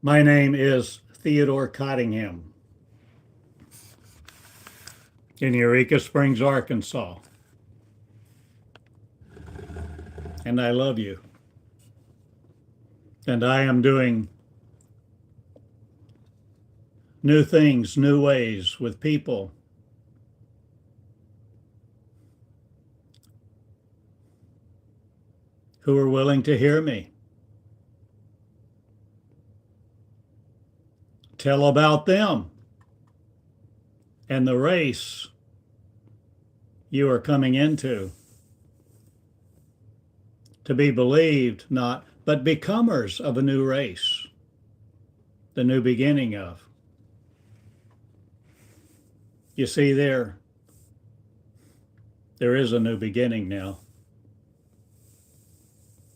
My name is Theodore Cottingham in Eureka Springs, Arkansas. And I love you. And I am doing new things, new ways with people who are willing to hear me. Tell about them and the race you are coming into. To be believed, not, but becomers of a new race, the new beginning of. You see, there is a new beginning now,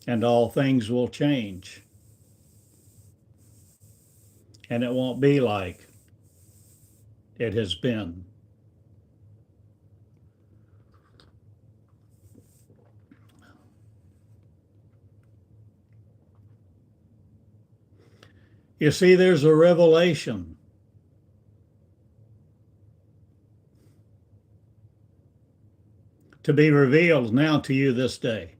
and all things will change. And it won't be like it has been. You see, there's a revelation to be revealed now to you this day.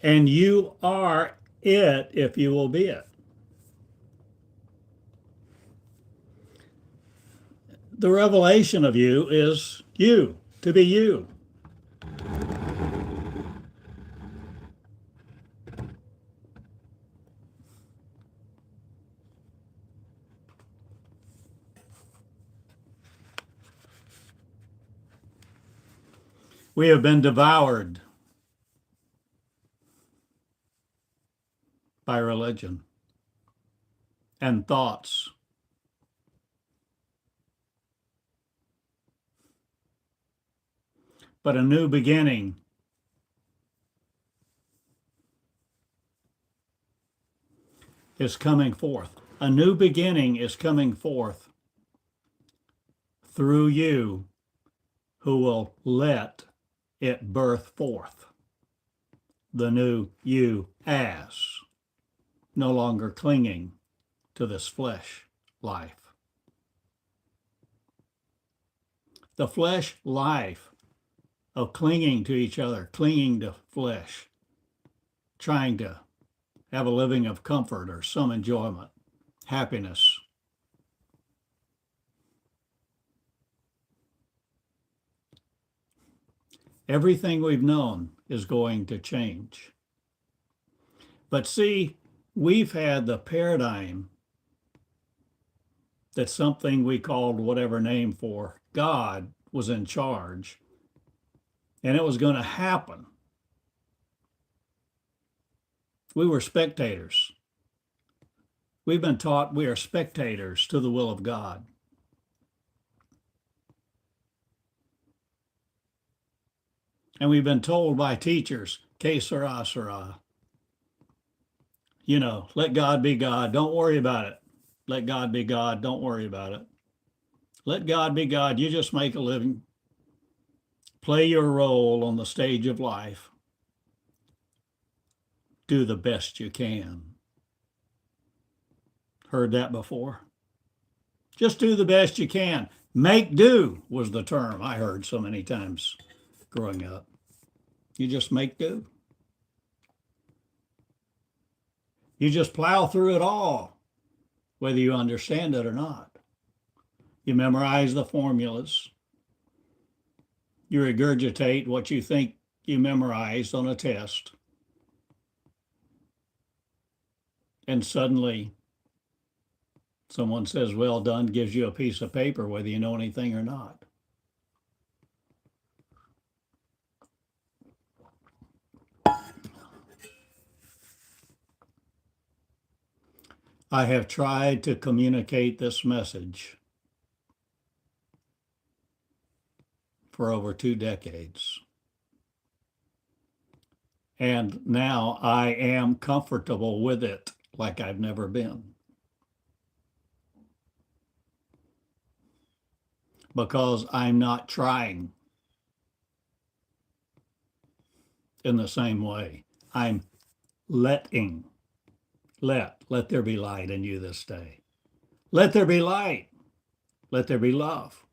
And you are it if you will be it. The revelation of you is you, to be you. We have been devoured by religion and thoughts. But a new beginning is coming forth. A new beginning is coming forth through you who will let it birth forth the new you as no longer clinging to this flesh life. The flesh life of clinging to each other, clinging to flesh, trying to have a living of comfort or some enjoyment, happiness. Everything we've known is going to change. But see, we've had the paradigm that something we called whatever name for God was in charge, and it was going to happen. We were spectators. We've been taught we are spectators to the will of God. And we've been told by teachers, que sera, sera. Let God be God. Don't worry about it. Let God be God. Don't worry about it. Let God be God. You just make a living. Play your role on the stage of life. Do the best you can. Heard that before? Just do the best you can. Make do was the term I heard so many times growing up. You just make do. You just plow through it all, whether you understand it or not. You memorize the formulas. You regurgitate what you think you memorized on a test. And suddenly, someone says, well done, gives you a piece of paper, whether you know anything or not. I have tried to communicate this message for over 2 decades. And now I am comfortable with it like I've never been. Because I'm not trying. in the same way. I'm letting, let there be light in you this day. Let there be light. Let there be love.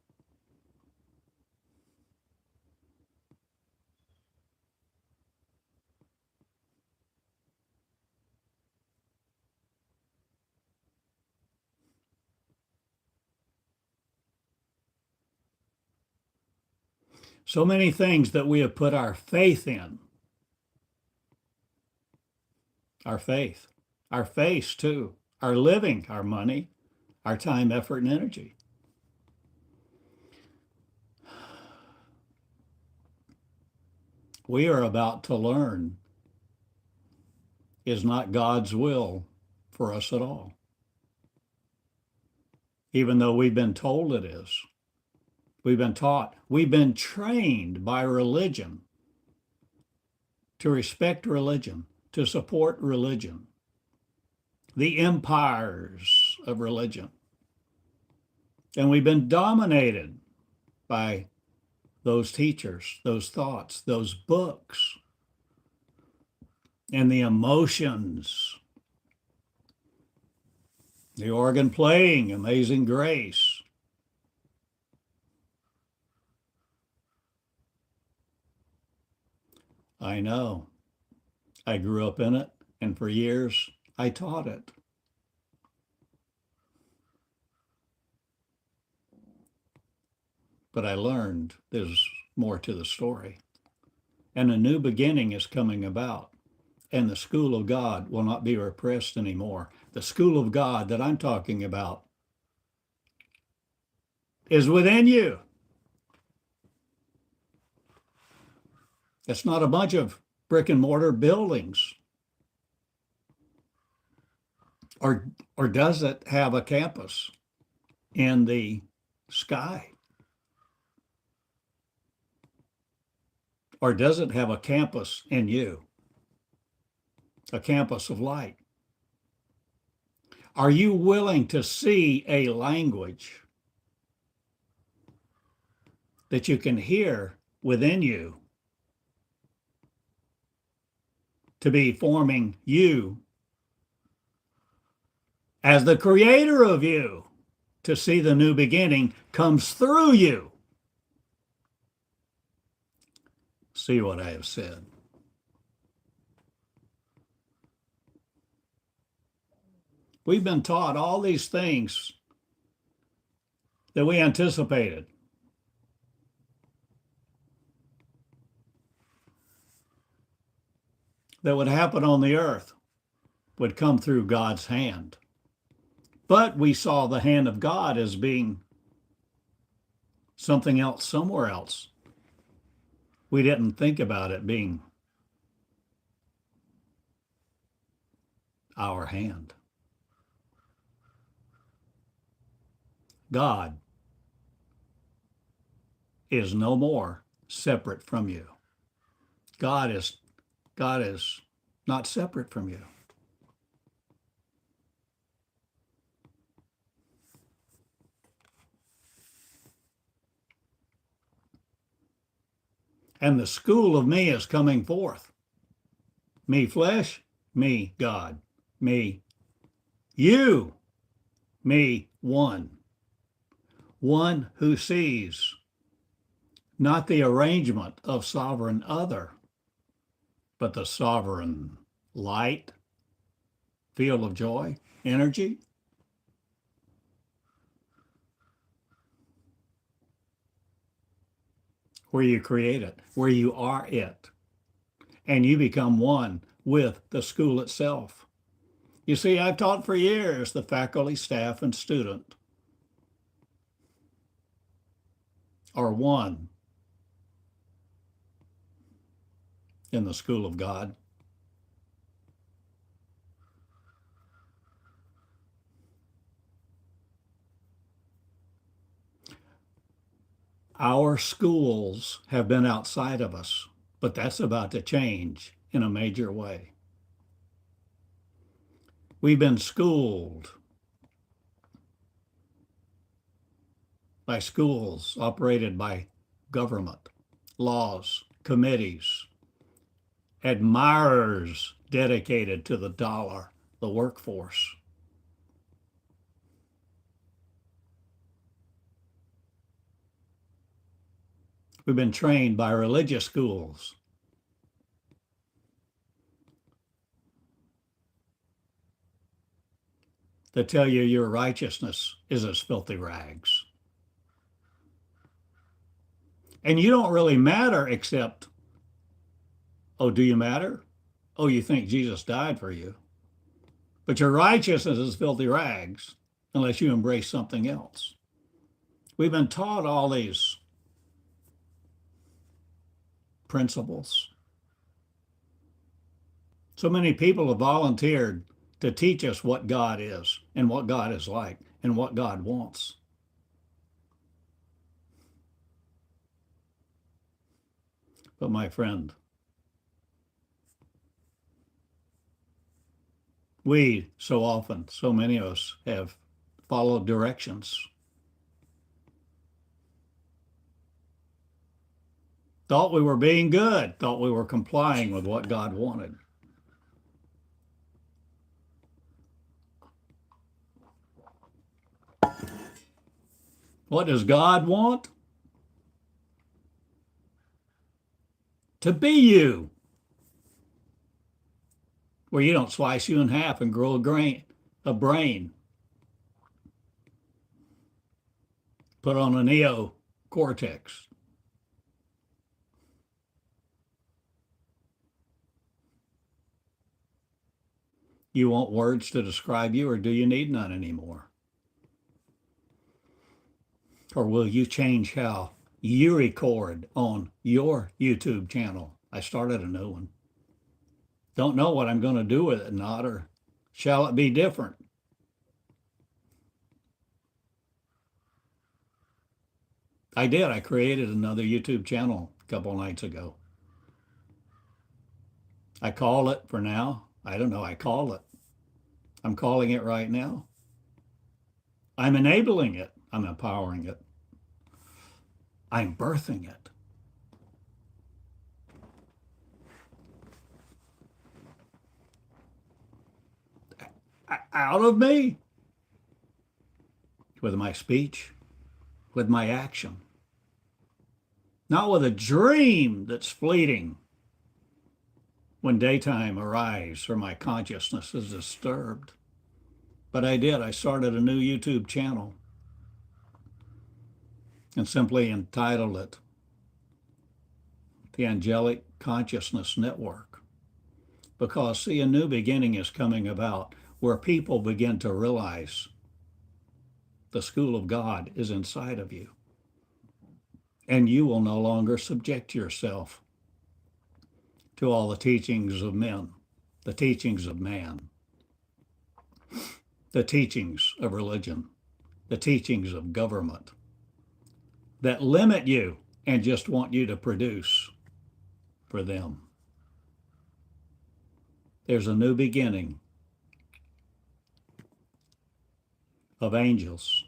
So many things that we have put our faith in, our faith, our face too, our living, our money, our time, effort, and energy. We are about to learn is not God's will for us at all, even though we've been told it is. We've been taught, we've been trained by religion to respect religion, to support religion, the empires of religion. And we've been dominated by those teachers, those thoughts, those books, and the emotions. The organ playing, Amazing Grace. I know. I grew up in it, and for years I taught it. But I learned there's more to the story. And a new beginning is coming about. And the school of God will not be repressed anymore. The school of God that I'm talking about is within you. It's not a bunch of brick and mortar buildings. Or does it have a campus in the sky? Or does it have a campus in you? A campus of light? Are you willing to see a language that you can hear within you to be forming you as the creator of you, to see the new beginning comes through you? See what I have said. We've been taught all these things that we anticipated. That would happen on the earth would come through God's hand. But we saw the hand of God as being something else somewhere else. We didn't think about it being our hand. God is no more separate from you. God is not separate from you. And the school of me is coming forth. Me flesh, me God, me you, me one. One who sees not the arrangement of sovereign other, but the sovereign light, field of joy, energy. Where you create it, where you are it, and you become one with the school itself. You see, I've taught for years the faculty, staff, and student are one in the school of God. Our schools have been outside of us, but that's about to change in a major way. We've been schooled by schools operated by government, laws, committees, admirers dedicated to the dollar, the workforce. We've been trained by religious schools that tell you your righteousness is as filthy rags. And you don't really matter except, oh, do you matter? Oh, you think Jesus died for you. But your righteousness is filthy rags unless you embrace something else. We've been taught all these principles. So many people have volunteered to teach us what God is and what God is like and what God wants. But my friend, we so often, so many of us have followed directions. Thought we were being good, thought we were complying with what God wanted. What does God want? To be you, where you don't slice you in half and grow a brain, put on a neocortex. You want words to describe you, or do you need none anymore? Or will you change how you record on your YouTube channel? I started a new one. Don't know what I'm going to do with it, not, or shall it be different? I did. I created another YouTube channel a couple of nights ago. I call it for now. I don't know. I call it. I'm calling it right now. I'm enabling it. I'm empowering it. I'm birthing it. Out of me with my speech, with my action, not with a dream that's fleeting when daytime arrives or my consciousness is disturbed. But I did. I started a new YouTube channel and simply entitled it The Angelic Consciousness Network. Because, see, a new beginning is coming about where people begin to realize the school of God is inside of you. And you will no longer subject yourself to all the teachings of men, the teachings of man, the teachings of religion, the teachings of government that limit you and just want you to produce for them. There's a new beginning of angels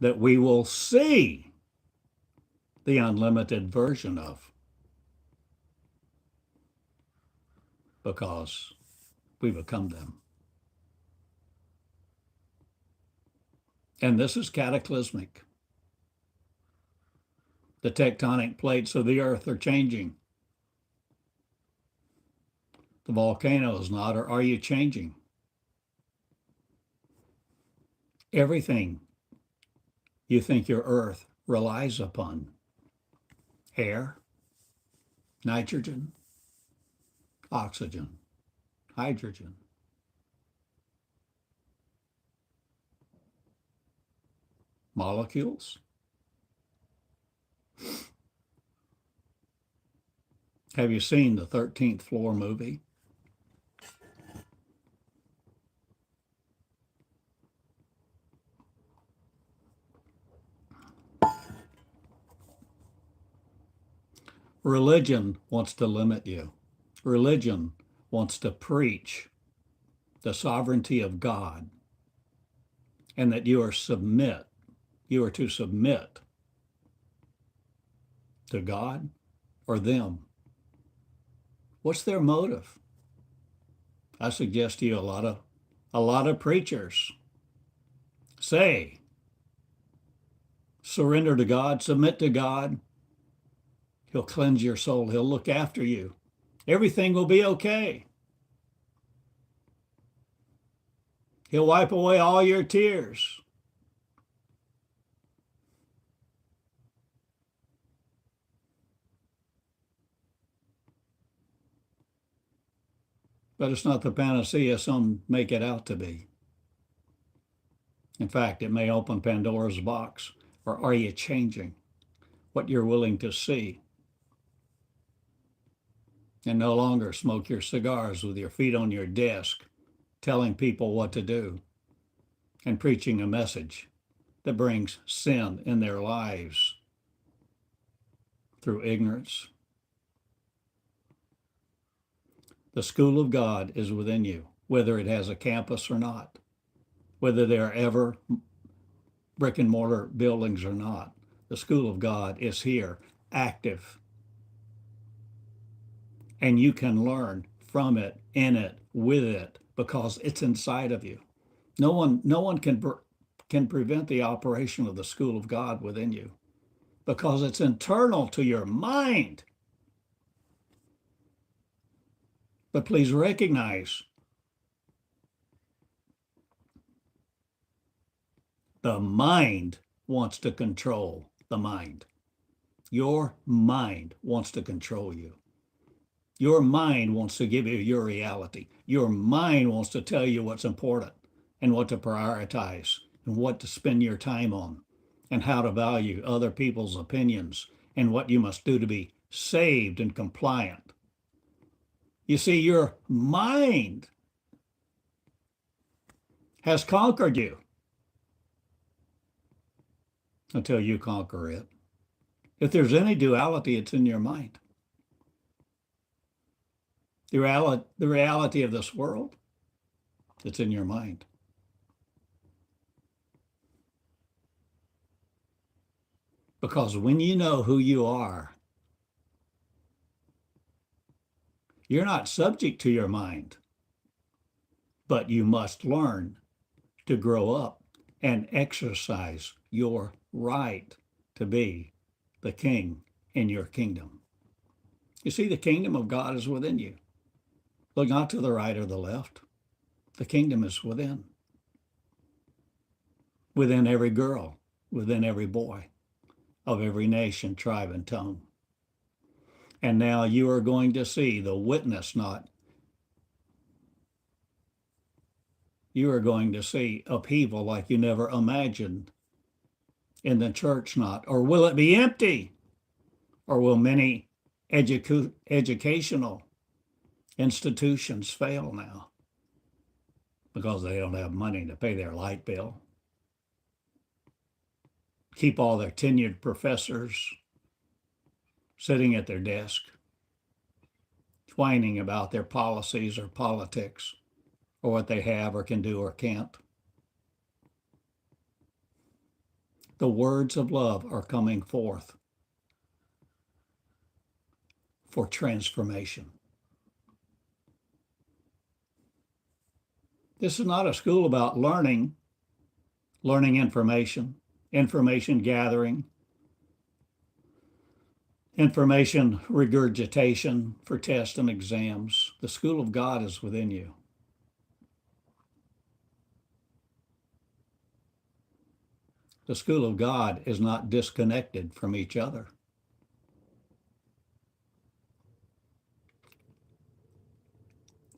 that we will see the unlimited version of because we become them. And this is cataclysmic. The tectonic plates of the earth are changing. The volcano is not, or are you changing? Everything you think your earth relies upon, air, nitrogen, oxygen, hydrogen, molecules. Have you seen the 13th Floor movie? Religion wants to limit you. Religion wants to preach the sovereignty of God and that you are to submit to God or them. What's their motive? I suggest to you a lot of preachers say, surrender to God, submit to God. He'll cleanse your soul. He'll look after you. Everything will be okay. He'll wipe away all your tears. But it's not the panacea some make it out to be. In fact, it may open Pandora's box. Or are you changing what you're willing to see? And no longer smoke your cigars with your feet on your desk, telling people what to do and preaching a message that brings sin in their lives through ignorance. The school of God is within you, whether it has a campus or not, whether there are ever brick and mortar buildings or not. The school of God is here, active. And you can learn from it, in it, with it, because it's inside of you. No one can prevent the operation of the school of God within you because it's internal to your mind. But please recognize the mind wants to control the mind. Your mind wants to control you. Your mind wants to give you your reality. Your mind wants to tell you what's important and what to prioritize and what to spend your time on and how to value other people's opinions and what you must do to be saved and compliant. You see, your mind has conquered you until you conquer it. If there's any duality, it's in your mind. The reality of this world, it's in your mind. Because when you know who you are, you're not subject to your mind, but you must learn to grow up and exercise your right to be the king in your kingdom. You see, the kingdom of God is within you. Look not to the right or the left. The kingdom is within every girl, within every boy, of every nation, tribe, and tongue. And now you are going to see the witness, not. You are going to see upheaval like you never imagined in the church, not. Or will it be empty? Or will many educational institutions fail now because they don't have money to pay their light bill? Keep all their tenured professors sitting at their desk, whining about their policies or politics or what they have or can do or can't. The words of love are coming forth for transformation. This is not a school about learning information, information gathering, information regurgitation for tests and exams. The school of God is within you. The school of God is not disconnected from each other.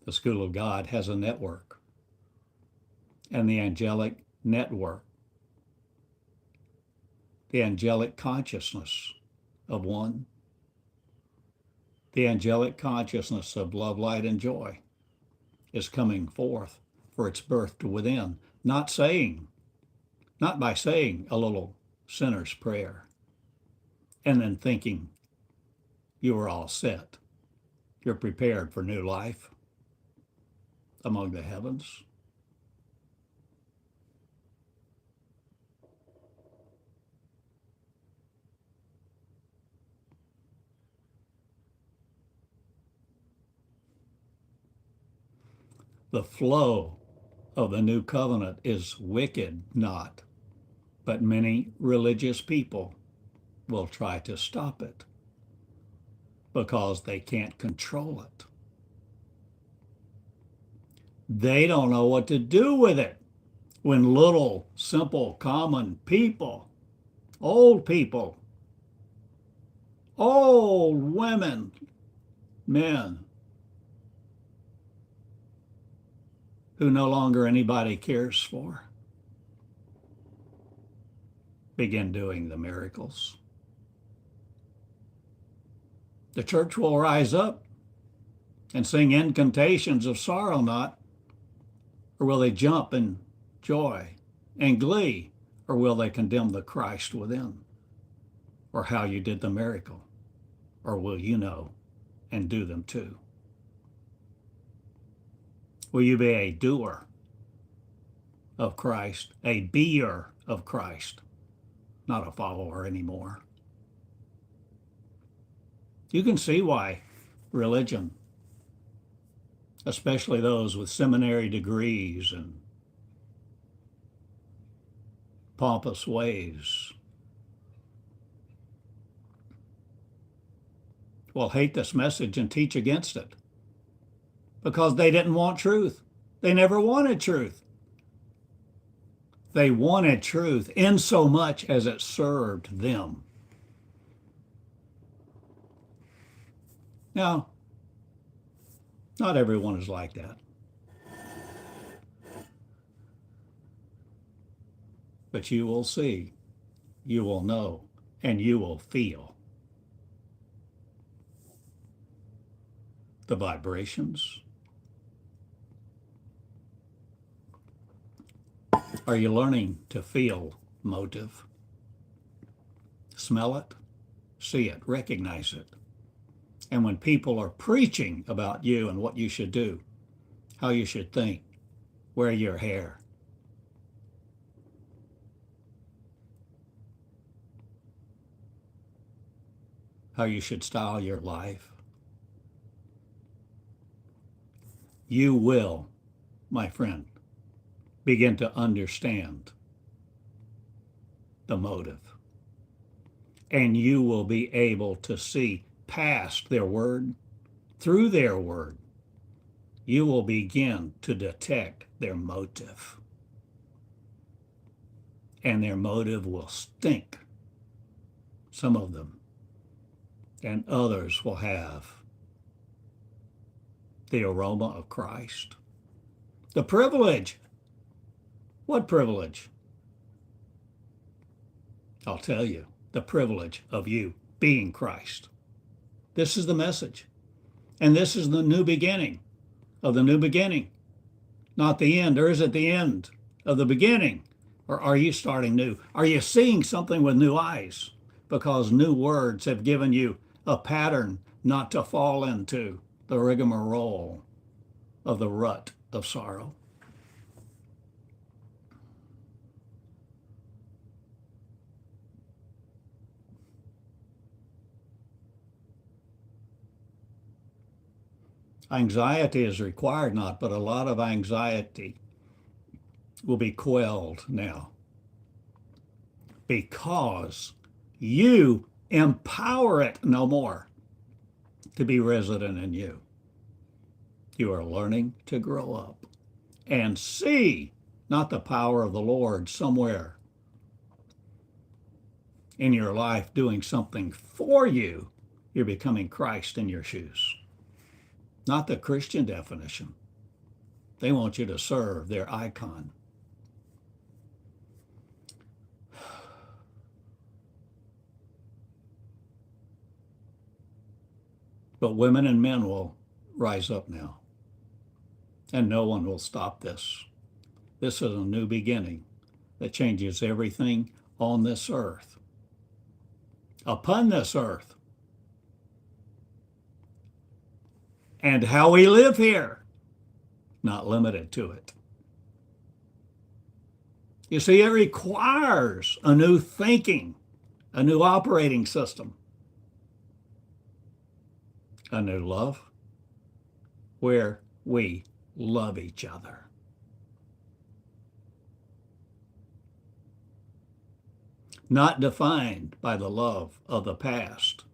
The school of God has a network, and the angelic network, the angelic consciousness of one, the angelic consciousness of love, light, and joy is coming forth for its birth to within, not by saying a little sinner's prayer and then thinking you are all set. You're prepared for new life among the heavens. The flow of the new covenant is wicked, not, but many religious people will try to stop it because they can't control it. They don't know what to do with it when little, simple, common people, old women, men, who no longer anybody cares for, begin doing the miracles. The church will rise up and sing incantations of sorrow not, or will they jump in joy and glee, or will they condemn the Christ within, or how you did the miracle, or will you know and do them too? Will you be a doer of Christ, a beer of Christ, not a follower anymore? You can see why religion, especially those with seminary degrees and pompous ways, will hate this message and teach against it because they didn't want truth. They never wanted truth. They wanted truth in so much as it served them. Now, not everyone is like that. But you will see, you will know, and you will feel the vibrations. Are you learning to feel motive? Smell it, see it, recognize it. And when people are preaching about you and what you should do, how you should think, wear your hair, how you should style your life, you will, my friend, begin to understand the motive. And you will be able to see past their word, through their word. You will begin to detect their motive. And their motive will stink, some of them. And others will have the aroma of Christ. The privilege. What privilege? I'll tell you, the privilege of you being Christ. This is the message. And this is the new beginning of the new beginning. Not the end. Or is it the end of the beginning? Or are you starting new? Are you seeing something with new eyes? Because new words have given you a pattern not to fall into the rigmarole of the rut of sorrow. Anxiety is required not, but a lot of anxiety will be quelled now because you empower it no more to be resident in you. You are learning to grow up and see not the power of the Lord somewhere in your life doing something for you. You're becoming Christ in your shoes. Not the Christian definition. They want you to serve their icon. But women and men will rise up now. And no one will stop this. This is a new beginning that changes everything on this earth. Upon this earth. And how we live here, not limited to it. You see, it requires a new thinking, a new operating system, a new love, where we love each other. Not defined by the love of the past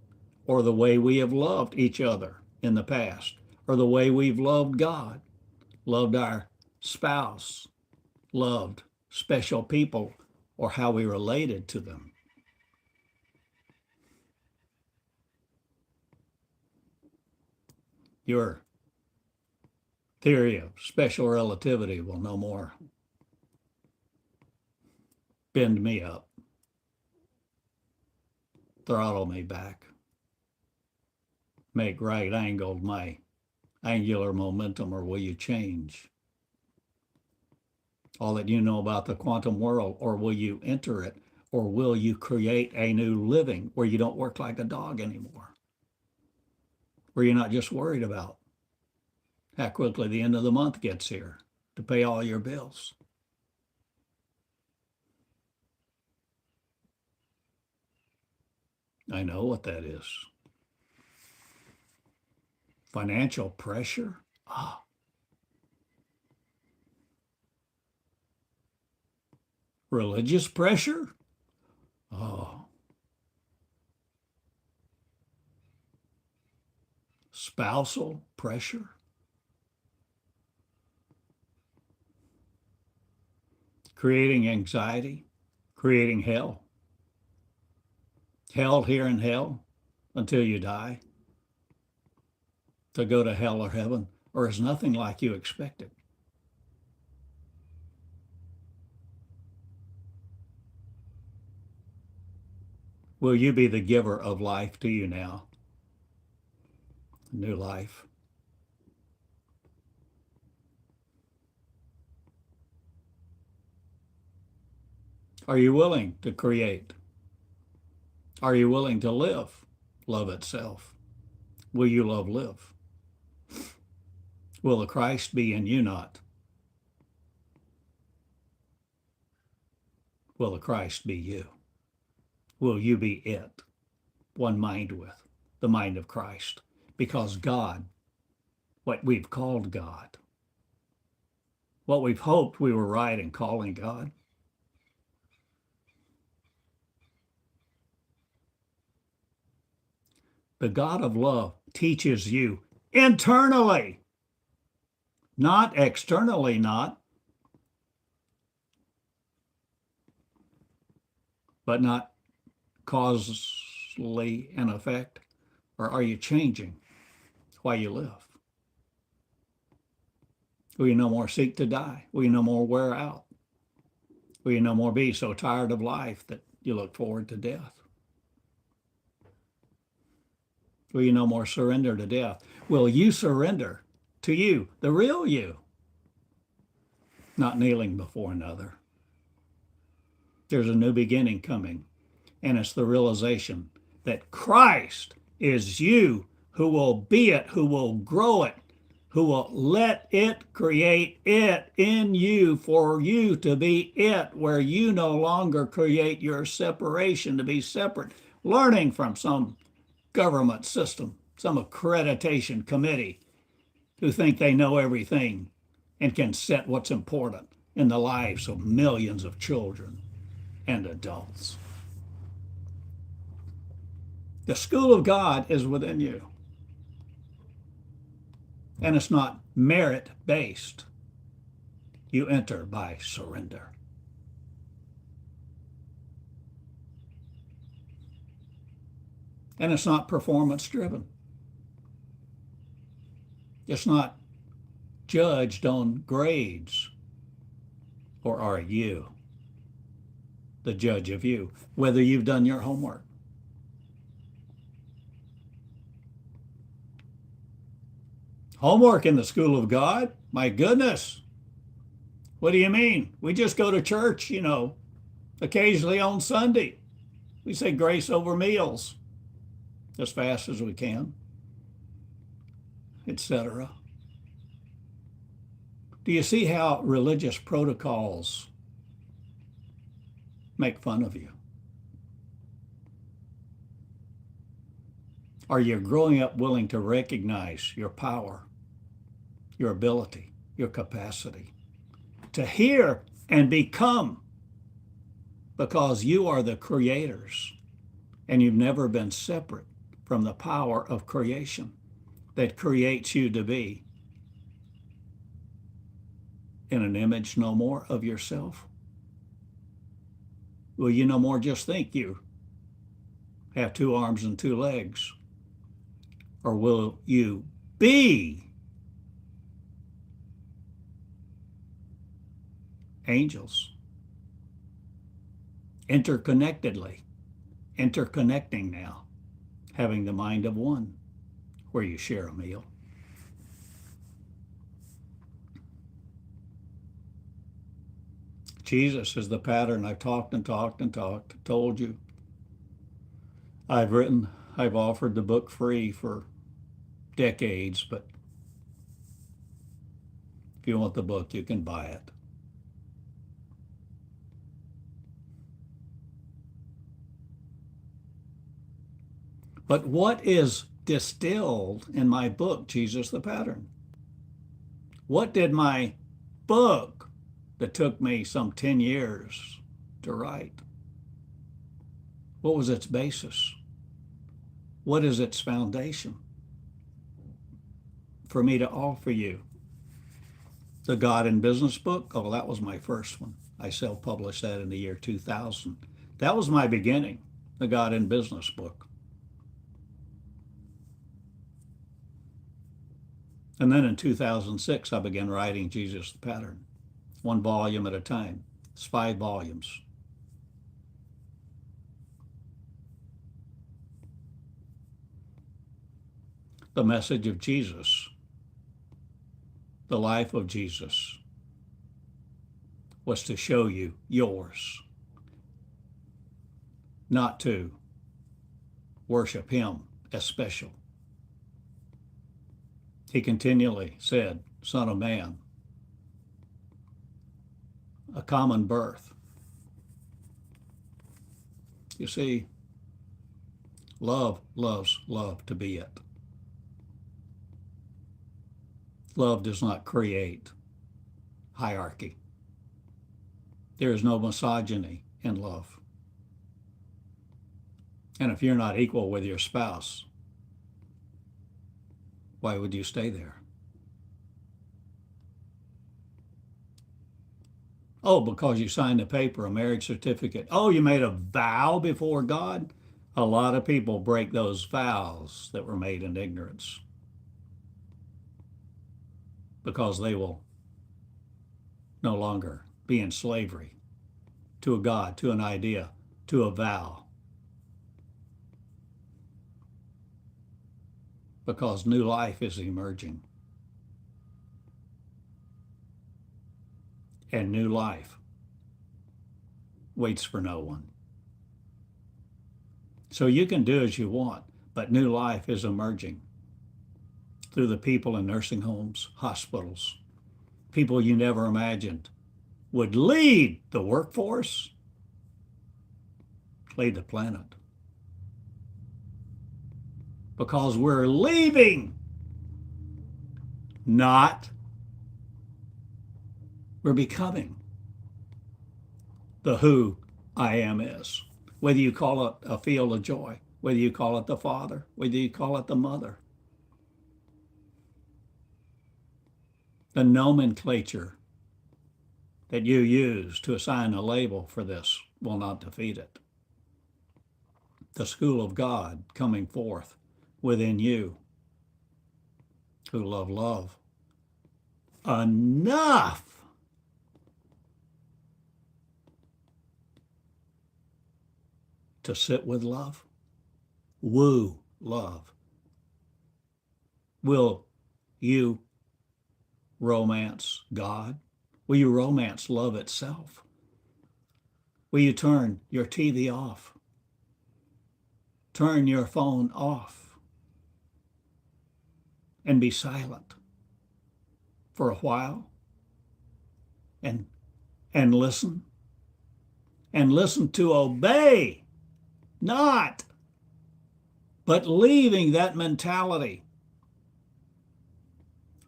or the way we have loved each other in the past or the way we've loved God, loved our spouse, loved special people, or how we related to them. Your theory of special relativity will no more bend me up, throttle me back, make right angled my angular momentum, or will you change all that you know about the quantum world, or will you enter it, or will you create a new living where you don't work like a dog anymore, where you're not just worried about how quickly the end of the month gets here to pay all your bills? I know what that is. Financial pressure. Ah. Religious pressure. Oh. Spousal pressure. Creating anxiety, creating hell. Hell here in hell until you die. To go to hell or heaven, or is nothing like you expected. Will you be the giver of life to you now? New life. Are you willing to create? Are you willing to live? Love itself. Will you live? Will the Christ be in you not? Will the Christ be you? Will you be it? One mind with, the mind of Christ. Because God, what we've called God, what we've hoped we were right in calling God, the God of love teaches you internally, not externally, but not causally in effect. Or are you changing why you live? Will you no more seek to die? Will you no more wear out? Will you no more be so tired of life that you look forward to death? Will you no more surrender to death? Will you surrender to you, the real you, not kneeling before another? There's a new beginning coming, and it's the realization that Christ is you who will be it, who will grow it, who will let it create it in you for you to be it, where you no longer create your separation to be separate, learning from some government system, some accreditation committee who think they know everything and can set what's important in the lives of millions of children and adults. The school of God is within you. And it's not merit-based. You enter by surrender. And it's not performance-driven. It's not judged on grades. Or are you the judge of you, whether you've done your homework? Homework in the school of God? My goodness. What do you mean? We just go to church, occasionally on Sunday. We say grace over meals as fast as we can, etc. Do you see how religious protocols make fun of you? Are you growing up willing to recognize your power, your ability, your capacity to hear and become, because you are the creators and you've never been separate from the power of creation that creates you to be in an image no more of yourself. Will you no more just think you have 2 arms and 2 legs? Or will you be angels interconnectedly, interconnecting now, having the mind of one, where you share a meal? Jesus is the pattern. I've talked and talked and talked, told you. I've offered the book free for decades, but if you want the book, you can buy it. But what is distilled in my book, Jesus the Pattern? What did my book that took me some 10 years to write, what was its basis? What is its foundation? For me to offer you the God in Business book, oh, that was my first one. I self-published that in the year 2000. That was my beginning, the God in Business book. And then in 2006, I began writing Jesus the Pattern, 1 volume at a time. It's 5 volumes. The message of Jesus, the life of Jesus, was to show you yours, not to worship him as special. He continually said, Son of Man, a common birth. You see, love loves love to be it. Love does not create hierarchy. There is no misogyny in love. And if you're not equal with your spouse, why would you stay there? Oh, because you signed a paper, a marriage certificate. Oh, you made a vow before God? A lot of people break those vows that were made in ignorance because they will no longer be in slavery to a God, to an idea, to a vow. Because new life is emerging. And new life waits for no one. So you can do as you want, but new life is emerging through the people in nursing homes, hospitals, people you never imagined would lead the workforce, lead the planet. Because we're leaving, we're becoming the who I am is. Whether you call it a field of joy, whether you call it the Father, whether you call it the Mother. The nomenclature that you use to assign a label for this will not defeat it. The school of God coming forth within you who love enough to sit with love, woo love. Will you romance God? Will you romance love itself? Will you turn your TV off? Turn your phone off and be silent for a while and listen to obey, but leaving that mentality.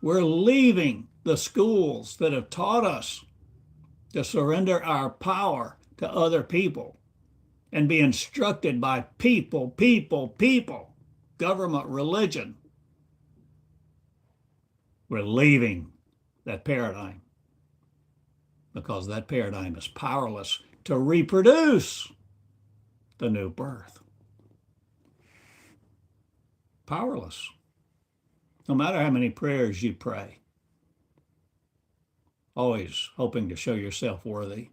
We're leaving the schools that have taught us to surrender our power to other people and be instructed by people, government, religion. We're leaving that paradigm because that paradigm is powerless to reproduce the new birth. Powerless. No matter how many prayers you pray, always hoping to show yourself worthy.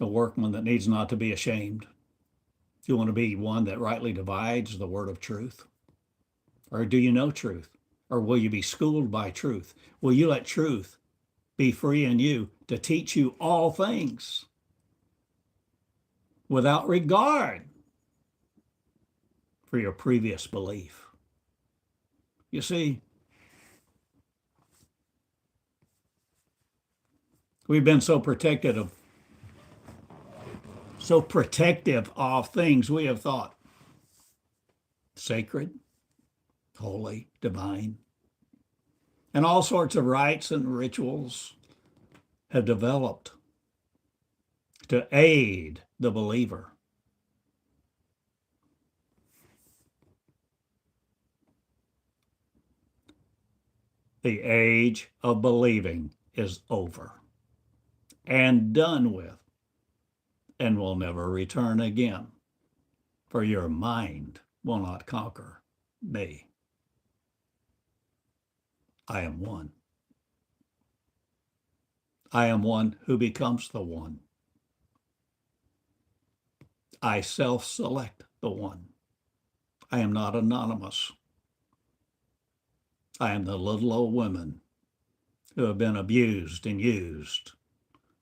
A workman that needs not to be ashamed. You want to be one that rightly divides the word of truth? Or do you know truth? Or will you be schooled by truth? Will you let truth be free in you to teach you all things without regard for your previous belief? You see, we've been so protective of things we have thought sacred, holy, divine. And all sorts of rites and rituals have developed to aid the believer. The age of believing is over and done with and will never return again, for your mind will not conquer me. I am one. I am one who becomes the one. I self-select the one. I am not anonymous. I am the little old women who have been abused and used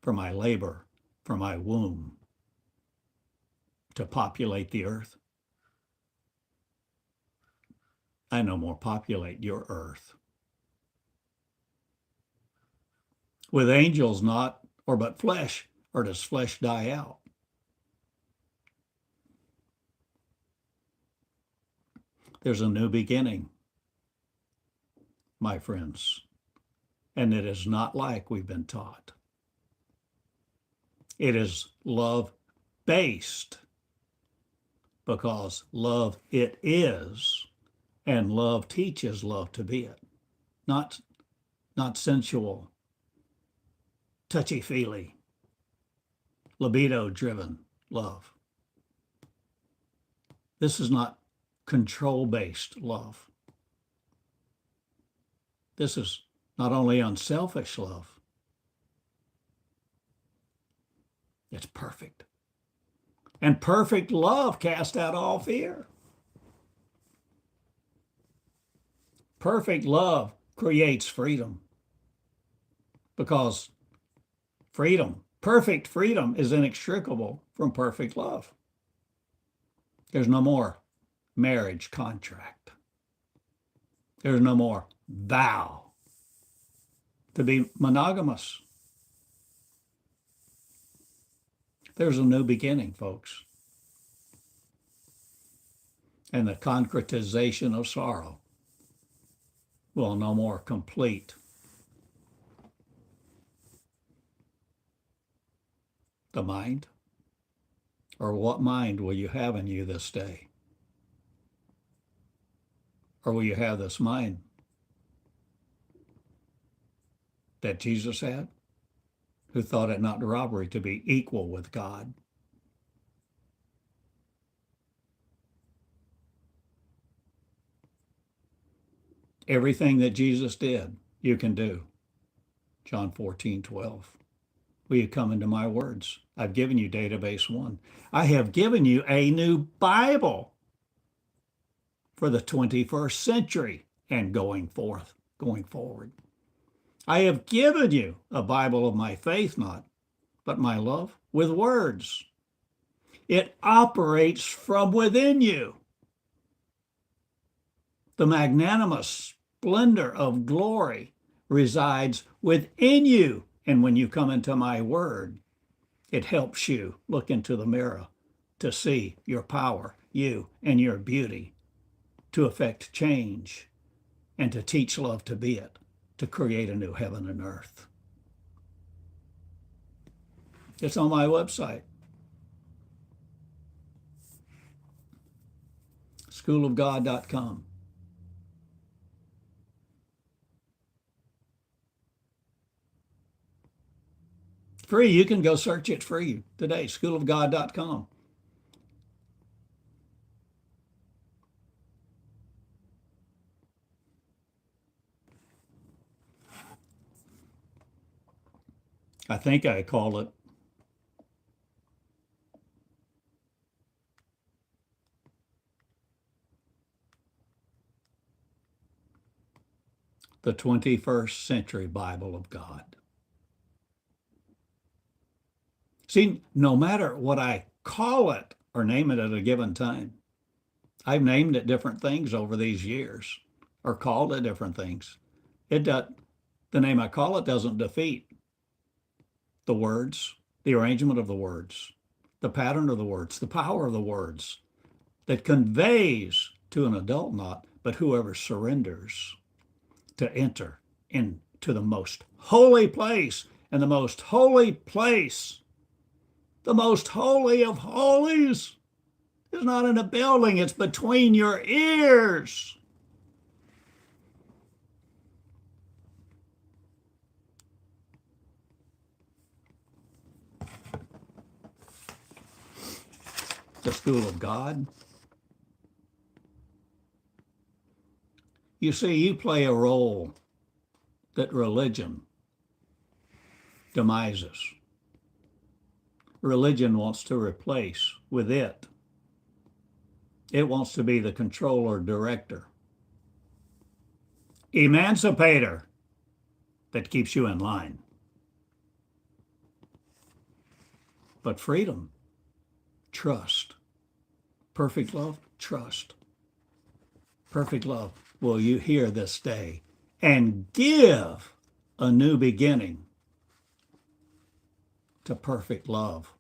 for my labor, for my womb, to populate the earth. I no more populate your earth. With angels not, or but flesh, or does flesh die out? There's a new beginning, my friends, and it is not like we've been taught. It is love-based, because love it is, and love teaches love to be it, not sensual, touchy-feely, libido-driven love. This is not control-based love. This is not only unselfish love, it's perfect. And perfect love casts out all fear. Perfect love creates freedom, because perfect freedom is inextricable from perfect love. There's no more marriage contract. There's no more vow to be monogamous. There's a new beginning, folks. And the concretization of sorrow will no more complete the mind. Or what mind will you have in you this day? Or will you have this mind that Jesus had, who thought it not robbery to be equal with God? Everything that Jesus did, you can do. John 14:12. Will you come into my words? I've given you database 1. I have given you a new Bible for the 21st century and going forward. I have given you a Bible of my faith, but my love, with words. It operates from within you. The magnanimous splendor of glory resides within you. And when you come into my word, it helps you look into the mirror to see your power, you and your beauty, to effect change and to teach love to be it, to create a new heaven and earth. It's on my website, schoolofgod.com. Free. You can go search it free today, schoolofgod.com. I think I call it the 21st Century Bible of God. See, no matter what I call it or name it at a given time, I've named it different things over these years or called it different things. It does, the name I call it doesn't defeat the words, the arrangement of the words, the pattern of the words, the power of the words that conveys to an adult not, but whoever surrenders to enter into the most holy place. And the most holy place, the most holy of holies, is not in a building, it's between your ears. The school of God. You see, you play a role that religion demises. Religion wants to replace with it. It wants to be the controller, director, emancipator that keeps you in line. But freedom, trust, perfect love, trust. Perfect love will you hear this day and give a new beginning to perfect love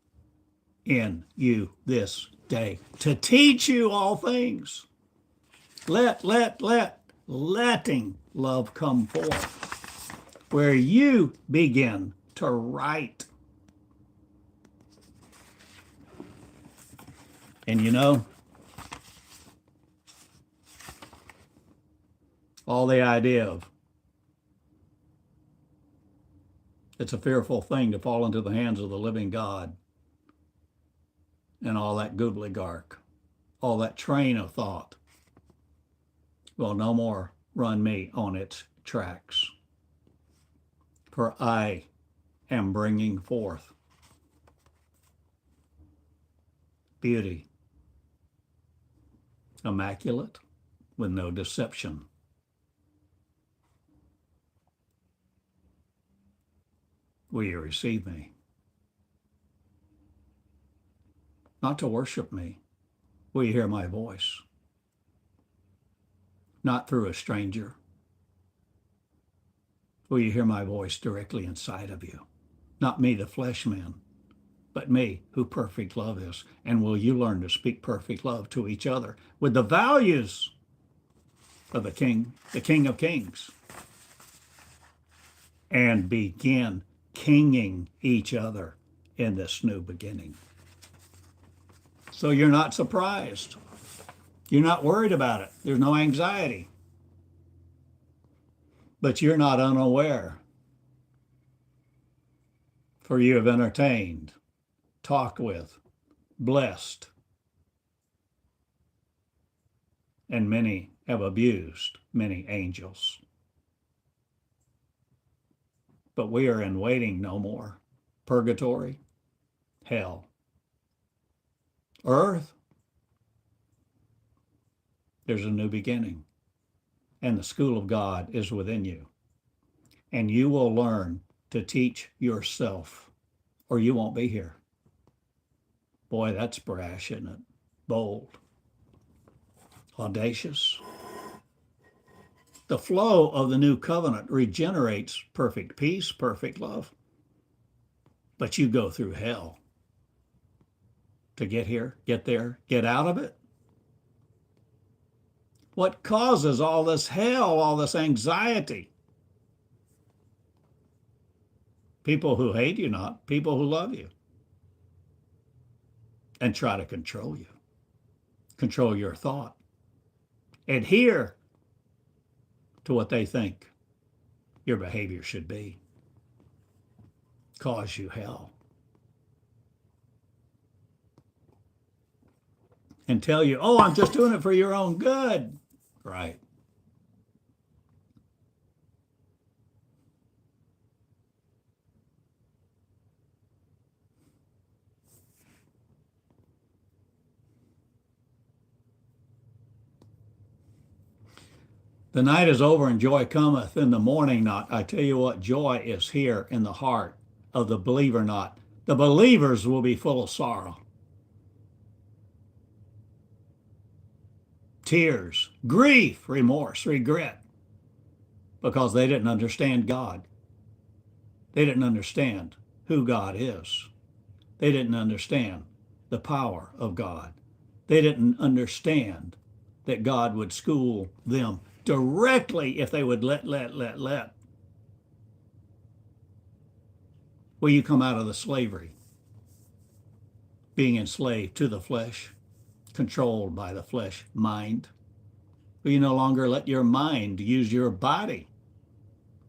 in you this day, to teach you all things. Letting love come forth, where you begin to write. And you know, all the idea of it's a fearful thing to fall into the hands of the living God, and all that gobbledygook, all that train of thought will no more run me on its tracks. For I am bringing forth beauty, immaculate, with no deception. Will you receive me? Not to worship me. Will you hear my voice? Not through a stranger. Will you hear my voice directly inside of you? Not me, the flesh man, but me, who perfect love is. And will you learn to speak perfect love to each other with the values of the King of Kings, and begin kinging each other in this new beginning? So you're not surprised. You're not worried about it. There's no anxiety. But you're not unaware. For you have entertained, talked with, blessed, and many have abused many angels. But we are in waiting no more. Purgatory, hell, earth, there's a new beginning. And the school of God is within you. And you will learn to teach yourself, or you won't be here. Boy, that's brash, isn't it? Bold, audacious. The flow of the new covenant regenerates perfect peace, perfect love. But you go through hell to get here, get there, get out of it. What causes all this hell, all this anxiety? People who hate you not, people who love you and try to control you, control your thought, adhere to what they think your behavior should be, cause you hell, and tell you, oh, I'm just doing it for your own good. Right. The night is over and joy cometh in the morning not. I tell you what, joy is here in the heart of the believer not. The believers will be full of sorrow, tears, grief, remorse, regret, because they didn't understand God. They didn't understand who God is. They didn't understand the power of God. They didn't understand that God would school them directly if they would let. Will you come out of the slavery, being enslaved to the flesh, controlled by the flesh mind? Will you no longer let your mind use your body?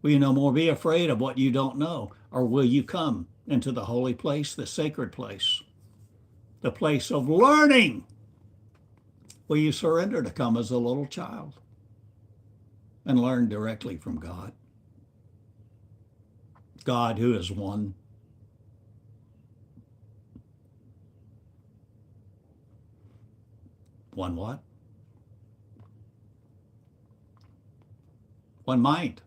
Will you no more be afraid of what you don't know? Or will you come into the holy place, the sacred place, the place of learning? Will you surrender to come as a little child and learn directly from God? God who is one. One what? One mind.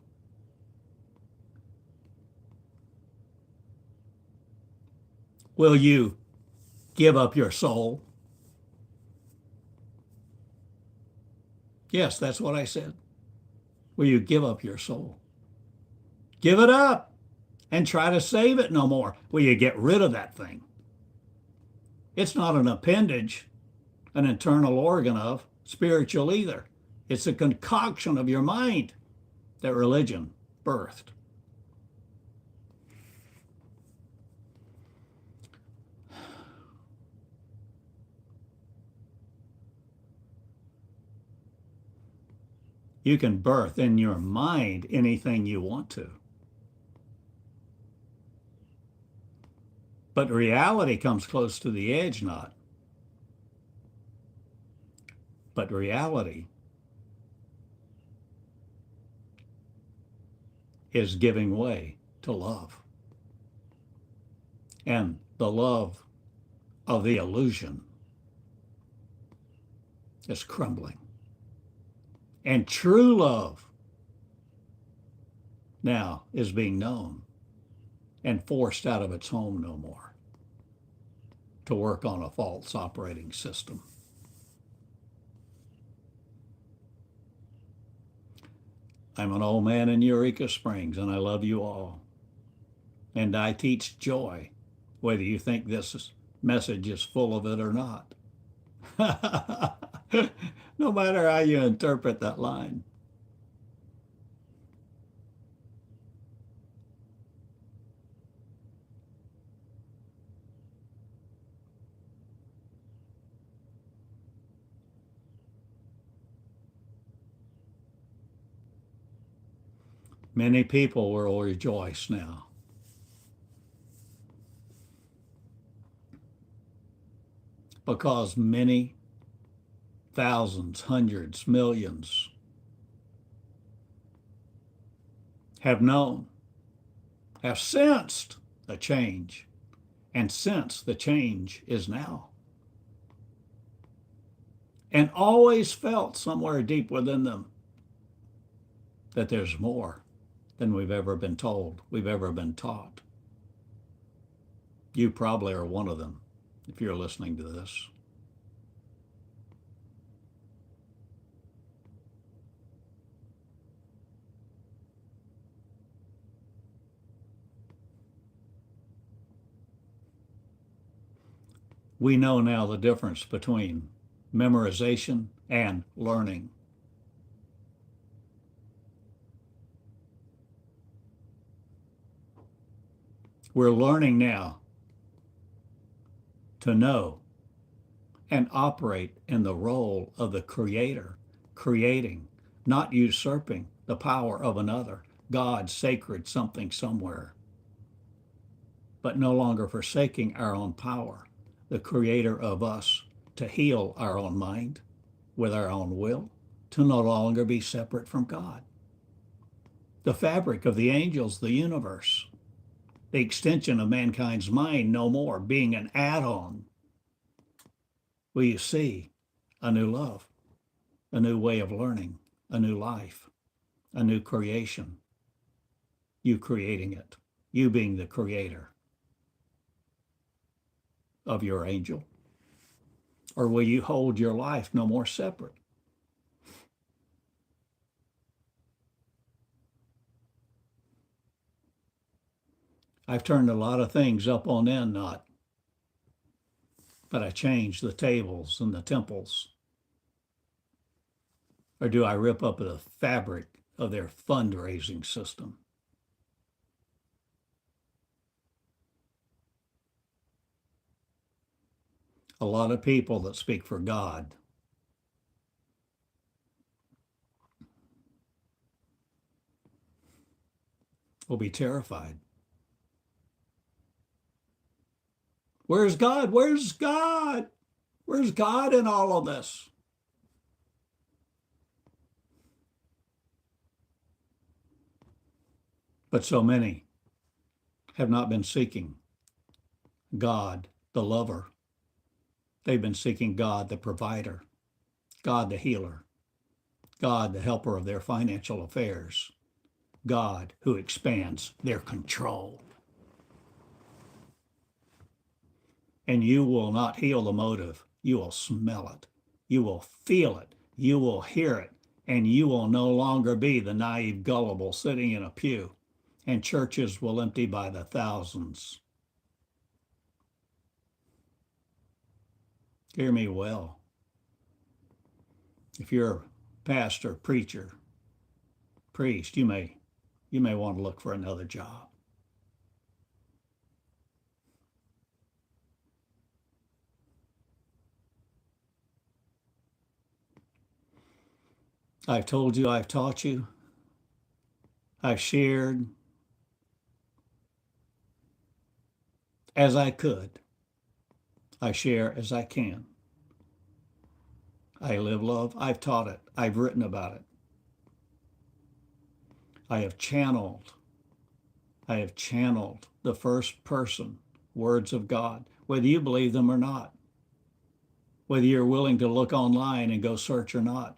Will you give up your soul? Yes, that's what I said. Will you give up your soul? Give it up and try to save it no more. Will you get rid of that thing? It's not an appendage, an internal organ of spiritual either. It's a concoction of your mind that religion birthed. You can birth in your mind anything you want to. But reality comes close to the edge, not. But reality is giving way to love. And the love of the illusion is crumbling. And true love now is being known and forced out of its home no more to work on a false operating system. I'm an old man in Eureka Springs, and I love you all. And I teach joy, whether you think this message is full of it or not. No matter how you interpret that line. Many people will rejoice now. Because many thousands, hundreds, millions have known, have sensed a change, and since the change is now. And always felt somewhere deep within them that there's more than we've ever been told, we've ever been taught. You probably are one of them if you're listening to this. We know now the difference between memorization and learning. We're learning now to know and operate in the role of the creator, creating, not usurping the power of another, God's sacred something somewhere, but no longer forsaking our own power, the creator of us, to heal our own mind with our own will, to no longer be separate from God. The fabric of the angels, the universe, the extension of mankind's mind, no more being an add-on. Will you see a new love, a new way of learning, a new life, a new creation? You creating it, you being the creator of your angel? Or will you hold your life no more separate? I've turned a lot of things up on end, not, but I changed the tables and the temples. Or do I rip up the fabric of their fundraising system? A lot of people that speak for God will be terrified. Where's God? Where's God? Where's God in all of this? But so many have not been seeking God, the lover. They've been seeking God, the provider, God, the healer, God, the helper of their financial affairs, God, who expands their control. And you will not heal the motive. You will smell it. You will feel it. You will hear it. And you will no longer be the naive gullible sitting in a pew. And churches will empty by the thousands. Hear me well. If you're a pastor, preacher, priest, you may want to look for another job. I've told you, I've taught you, I've shared as I could. I share as I can. I live love. I've taught it. I've written about it. I have channeled the first person words of God, whether you believe them or not, whether you're willing to look online and go search or not.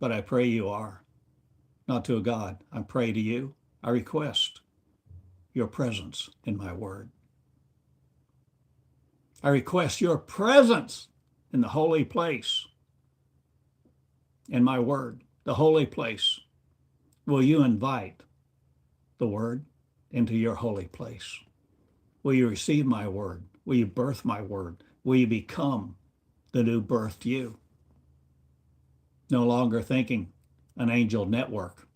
But I pray you are. Not to a God. I pray to you. I request your presence in my word. I request your presence in the holy place, in my word, the holy place. Will you invite the word into your holy place? Will you receive my word? Will you birth my word? Will you become the new birthed you? No longer thinking an angel network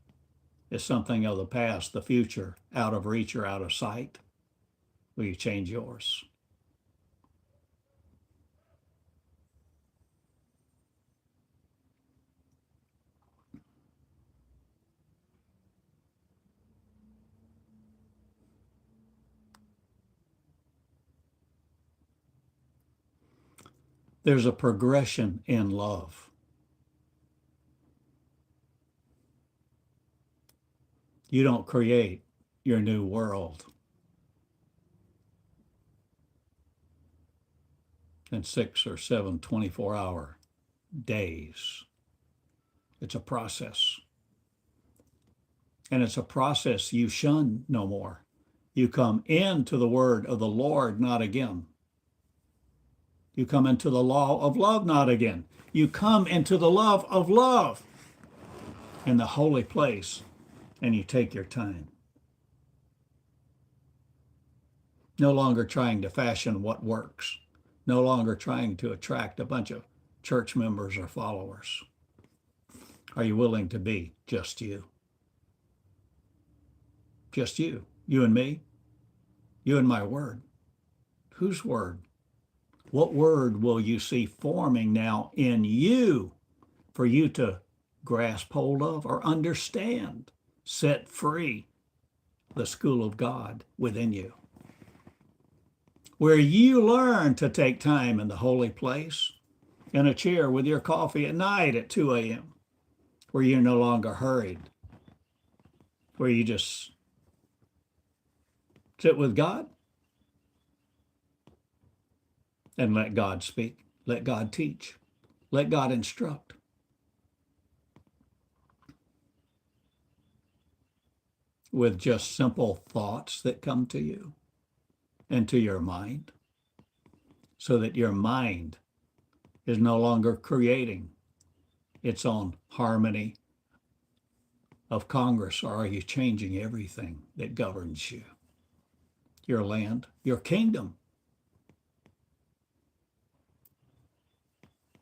is something of the past, the future, out of reach or out of sight. Will you change yours? There's a progression in love. You don't create your new world in 6 or 7 24-hour days. It's a process. And it's a process you shun no more. You come into the word of the Lord, not again. You come into the law of love, not again. You come into the love of love in the holy place, and you take your time. No longer trying to fashion what works. No longer trying to attract a bunch of church members or followers. Are you willing to be just you? Just you and me? You and my word. Whose word? What word will you see forming now in you for you to grasp hold of or understand, set free the school of God within you, where you learn to take time in the holy place, in a chair with your coffee at night at 2 a.m., where you're no longer hurried, where you just sit with God and let God speak, let God teach, let God instruct. With just simple thoughts that come to you and to your mind, so that your mind is no longer creating its own harmony of Congress, or are you changing everything that governs you, your land, your kingdom?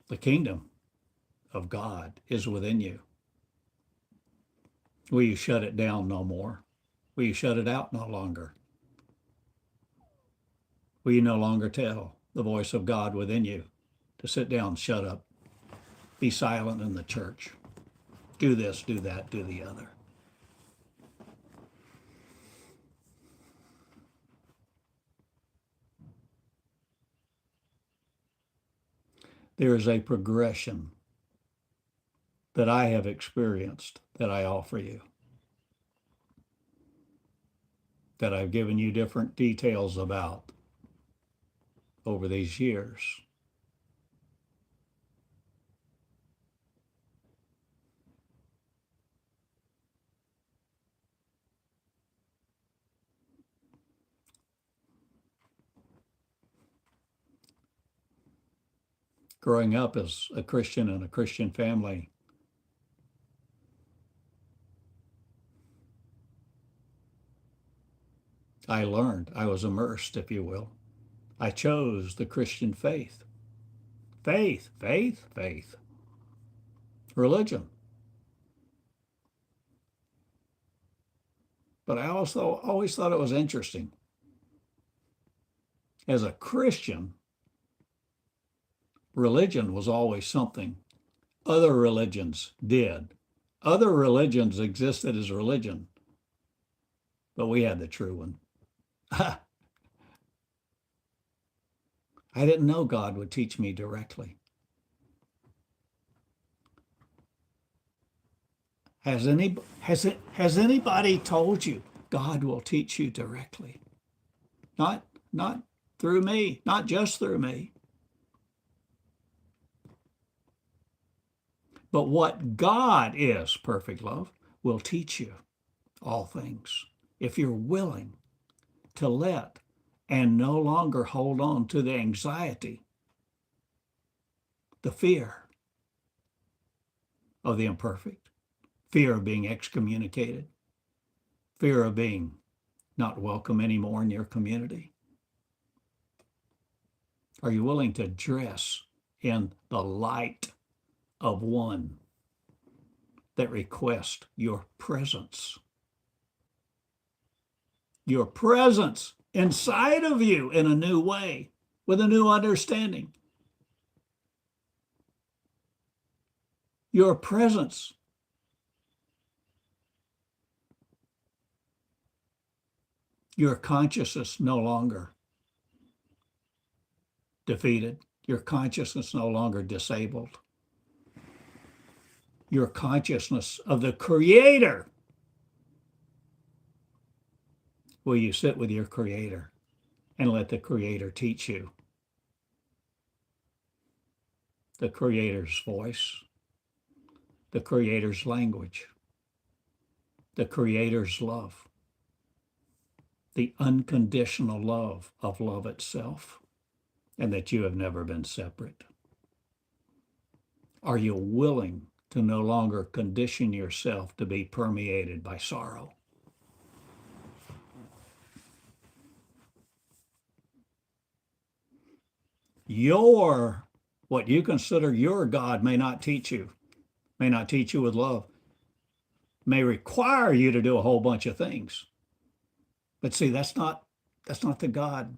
The kingdom of God is within you. Will you shut it down no more? Will you shut it out no longer? Will you no longer tell the voice of God within you to sit down, shut up, be silent in the church, do this, do that, do the other? There is a progression that I have experienced that I offer you, that I've given you different details about over these years. Growing up as a Christian in a Christian family, I learned, I was immersed, if you will. I chose the Christian faith. Faith, faith, faith. Religion. But I also always thought it was interesting. As a Christian, religion was always something other religions did. Other religions existed as religion, but we had the true one. I didn't know God would teach me directly. Has anybody told you God will teach you directly? Not through me, not just through me. But what God is, perfect love, will teach you all things if you're willing to let and no longer hold on to the anxiety, the fear of the imperfect, fear of being excommunicated, fear of being not welcome anymore in your community. Are you willing to dress in the light of one that requests your presence? Your presence inside of you in a new way, with a new understanding. Your presence. Your consciousness no longer defeated. Your consciousness no longer disabled. Your consciousness of the Creator. Will you sit with your Creator and let the Creator teach you the Creator's voice, the Creator's language, the Creator's love, the unconditional love of love itself, and that you have never been separate? Are you willing to no longer condition yourself to be permeated by sorrow? What you consider your God may not teach you with love, may require you to do a whole bunch of things. But see, that's not That's not the God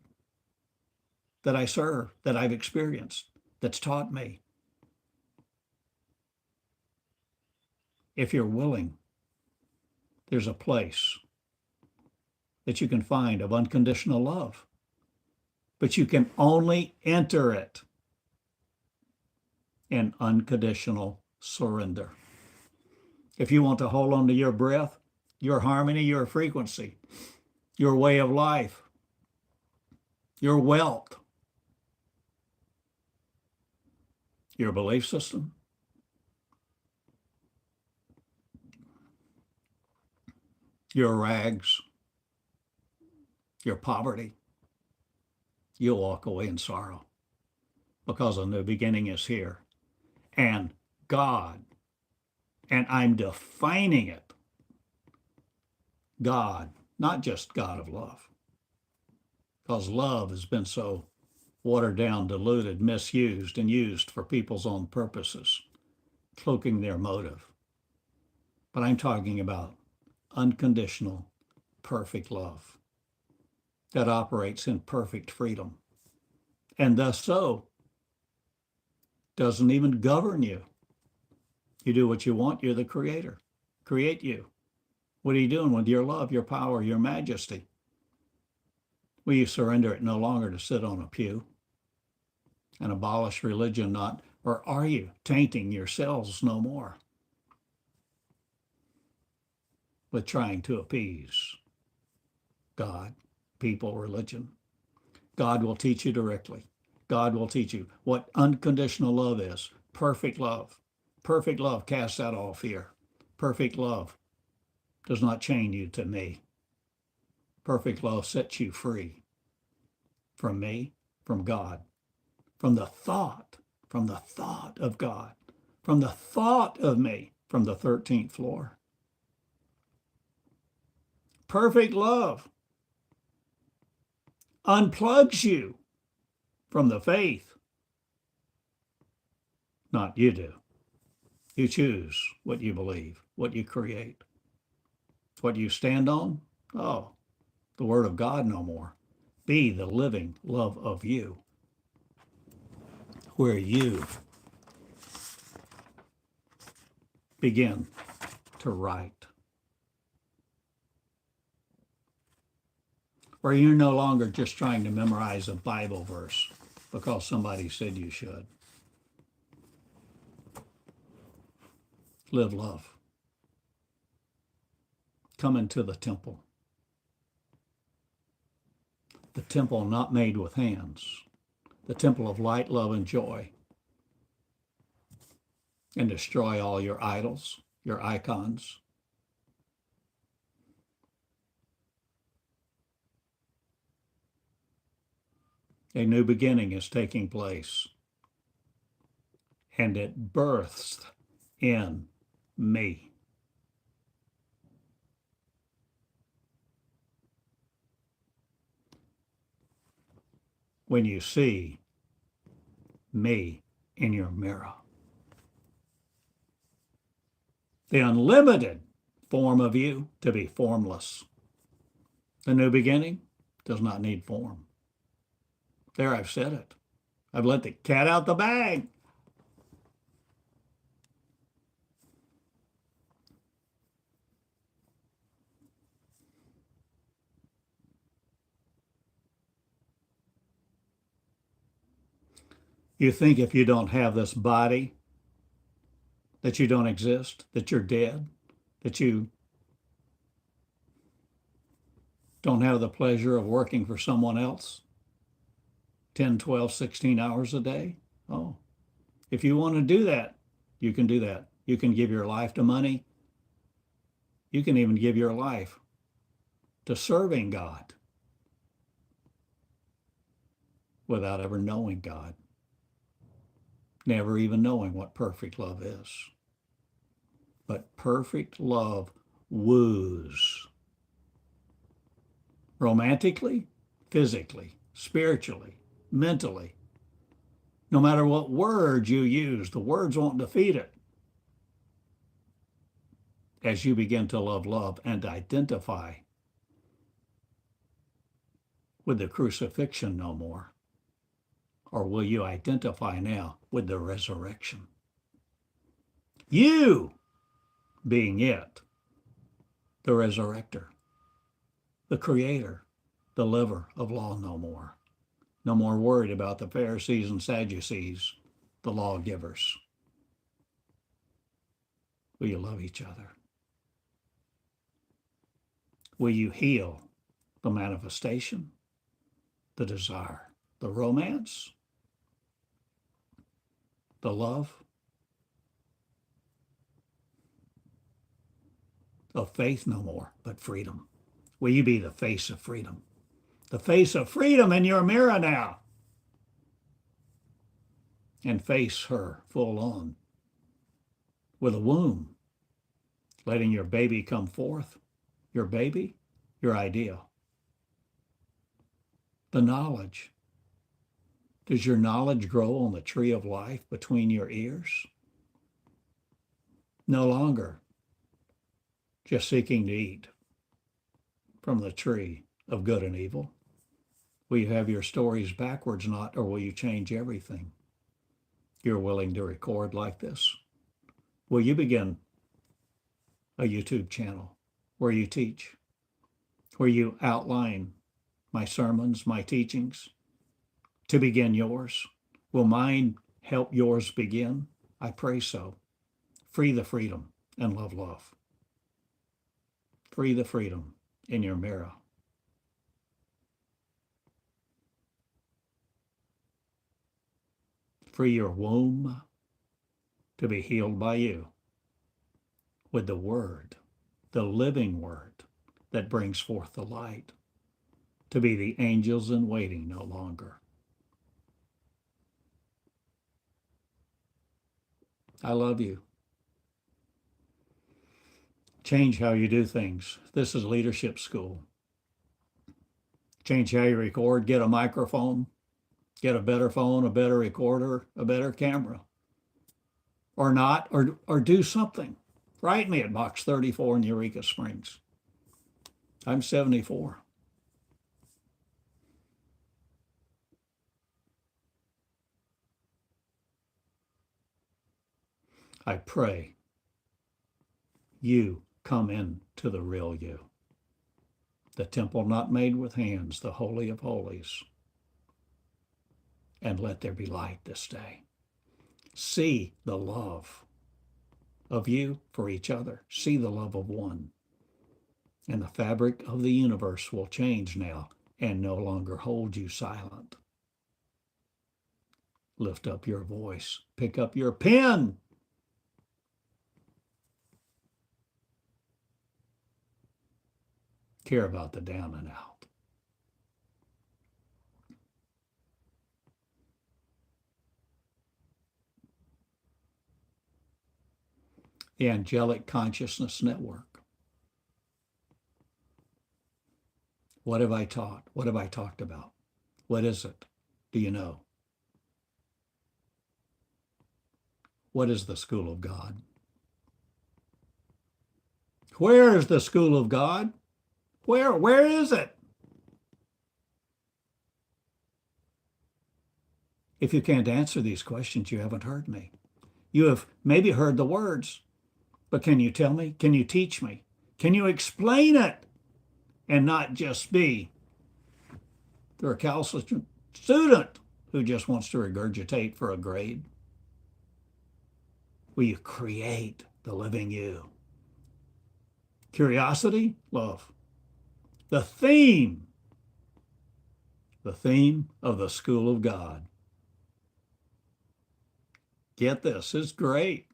that I serve, that I've experienced, that's taught me. If you're willing, there's a place that you can find of unconditional love, but you can only enter it in unconditional surrender. If you want to hold on to your breath, your harmony, your frequency, your way of life, your wealth, your belief system, your rags, your poverty, you'll walk away in sorrow because a new beginning is here. And God, and I'm defining it, God, not just God of love, because love has been so watered down, diluted, misused, and used for people's own purposes, cloaking their motive. But I'm talking about unconditional, perfect love that operates in perfect freedom, and thus so doesn't even govern you. You do what you want. You're the creator. Create you. What are you doing with your love, your power, your majesty? Will you surrender it no longer to sit on a pew and abolish religion, not, or are you tainting yourselves no more with trying to appease God, people, religion? God will teach you directly. God will teach you what unconditional love is. Perfect love. Perfect love casts out all fear. Perfect love does not chain you to me. Perfect love sets you free from me, from God, from the thought of God, from the thought of me, from the 13th floor. Perfect love unplugs you from the faith. Not you do. You choose what you believe, what you create, what you stand on. Oh, the word of God no more. Be the living love of you, where you begin to write. Where you're no longer just trying to memorize a Bible verse because somebody said you should. Live love. Come into the temple. The temple not made with hands. The temple of light, love, and joy. And destroy all your idols, your icons. A new beginning is taking place. And it births in me. When you see me in your mirror. The unlimited form of you to be formless. The new beginning does not need form. There, I've said it. I've let the cat out the bag. You think if you don't have this body, that you don't exist, that you're dead, that you don't have the pleasure of working for someone else 10, 12, 16 hours a day? Oh, if you want to do that, you can do that. You can give your life to money. You can even give your life to serving God without ever knowing God, never even knowing what perfect love is. But perfect love woos romantically, physically, spiritually, mentally. No matter what words you use, the words won't defeat it. As you begin to love and identify with the crucifixion no more? Or will you identify now with the resurrection? You being it, the resurrector, the creator, the liver of law no more. No more worried about the Pharisees and Sadducees, the lawgivers. Will you love each other? Will you heal the manifestation, the desire, the romance, the love of faith no more, but freedom? Will you be the face of freedom? The face of freedom in your mirror now. And face her full on with a womb, letting your baby come forth. Your baby, your idea. The knowledge. Does your knowledge grow on the tree of life between your ears? No longer just seeking to eat from the tree of good and evil. Will you have your stories backwards, not, or will you change everything? You're willing to record like this? Will you begin a YouTube channel where you teach, where you outline my sermons, my teachings, to begin yours? Will mine help yours begin? I pray so. Free the freedom and love love. Free the freedom in your mirror. Free your womb to be healed by you with the word, the living word that brings forth the light, to be the angels in waiting no longer. I love you. Change how you do things. This is leadership school. Change how you record. Get a microphone. Get a better phone, a better recorder, a better camera. Or not, or do something. Write me at Box 34 in Eureka Springs. I'm 74. I pray you come into the real you, the temple not made with hands, the Holy of Holies, and let there be light this day. See the love of you for each other. See the love of one. And the fabric of the universe will change now and no longer hold you silent. Lift up your voice. Pick up your pen. Care about the down and out. The Angelic Consciousness Network. What have I taught? What have I talked about? What is it? Do you know? What is the school of God? Where is the school of God? Where is it? If you can't answer these questions, you haven't heard me. You have maybe heard the words, but can you tell me? Can you teach me? Can you explain it? And not just be the recalcitrant student who just wants to regurgitate for a grade. Will you create the living you? Curiosity, love. The theme of the school of God. Get this, it's great.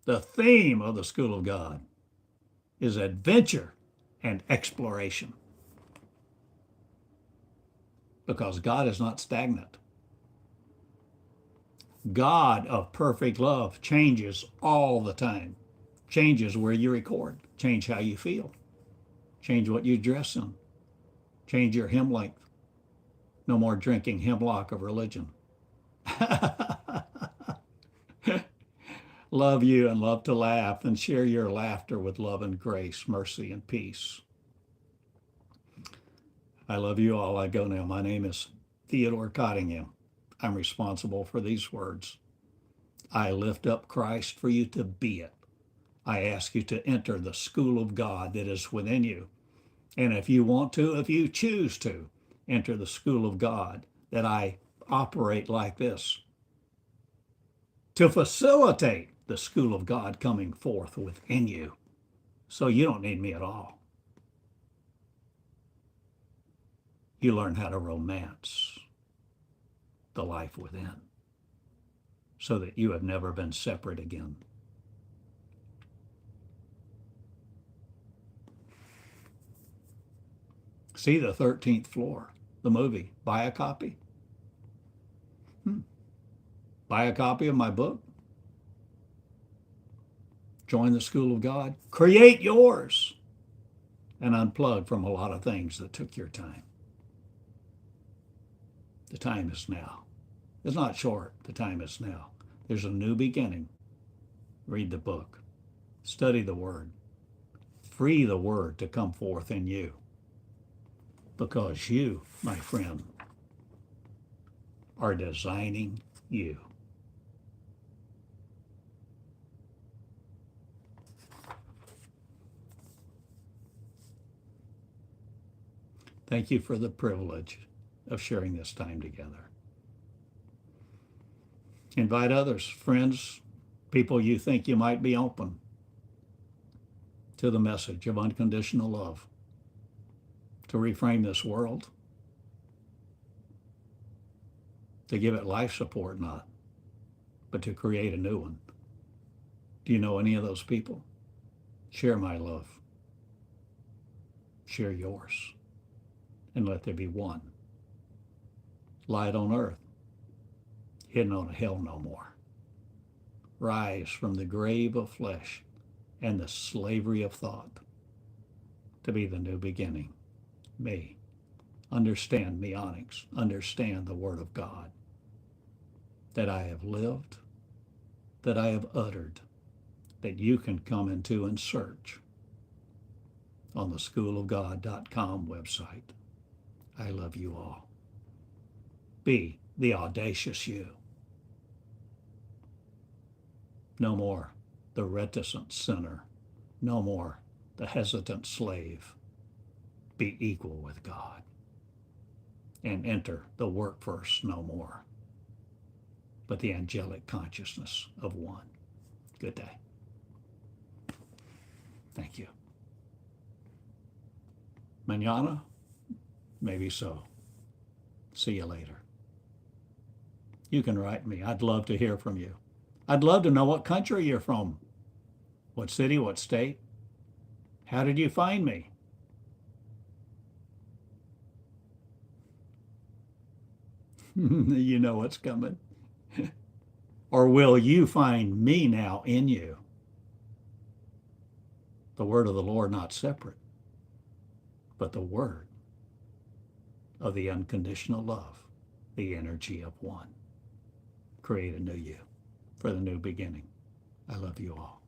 The theme of the school of God is adventure and exploration. Because God is not stagnant. God of perfect love changes all the time. Changes where you record. Change how you feel. Change what you dress in. Change your hymn length. No more drinking hemlock of religion. Love you and love to laugh and share your laughter with love and grace, mercy and peace. I love you all. I go now. My name is Theodore Cottingham. I'm responsible for these words. I lift up Christ for you to be it. I ask you to enter the school of God that is within you. And if you want to, if you choose to, enter the school of God that I operate like this to facilitate the school of God coming forth within you. So you don't need me at all. You learn how to romance the life within so that you have never been separate again. See the 13th floor, the movie. Buy a copy. Buy a copy of my book. Join the school of God. Create yours and unplug from a lot of things that took your time. The time is now. It's not short. The time is now. There's a new beginning. Read the book. Study the Word. Free the Word to come forth in you. Because you, my friend, are designing you. Thank you for the privilege of sharing this time together. Invite others, friends, people you think you might be open to the message of unconditional love, to reframe this world, to give it life support, not, but to create a new one. Do you know any of those people? Share my love. Share yours. And let there be one. Light on earth, hidden on hell no more. Rise from the grave of flesh and the slavery of thought to be the new beginning. Me. Understand Meonics. Understand the Word of God. That I have lived, that I have uttered, that you can come into and search on the schoolofgod.com website. I love you all. Be the audacious you. No more the reticent sinner. No more the hesitant slave. Be equal with God. And enter the workforce no more, but the angelic consciousness of one. Good day. Thank you. Mañana? Maybe so. See you later. You can write me. I'd love to hear from you. I'd love to know what country you're from. What city, what state? How did you find me? You know what's coming. Or will you find me now in you? The word of the Lord not separate, but the word of the unconditional love, the energy of one. Create a new you for the new beginning. I love you all.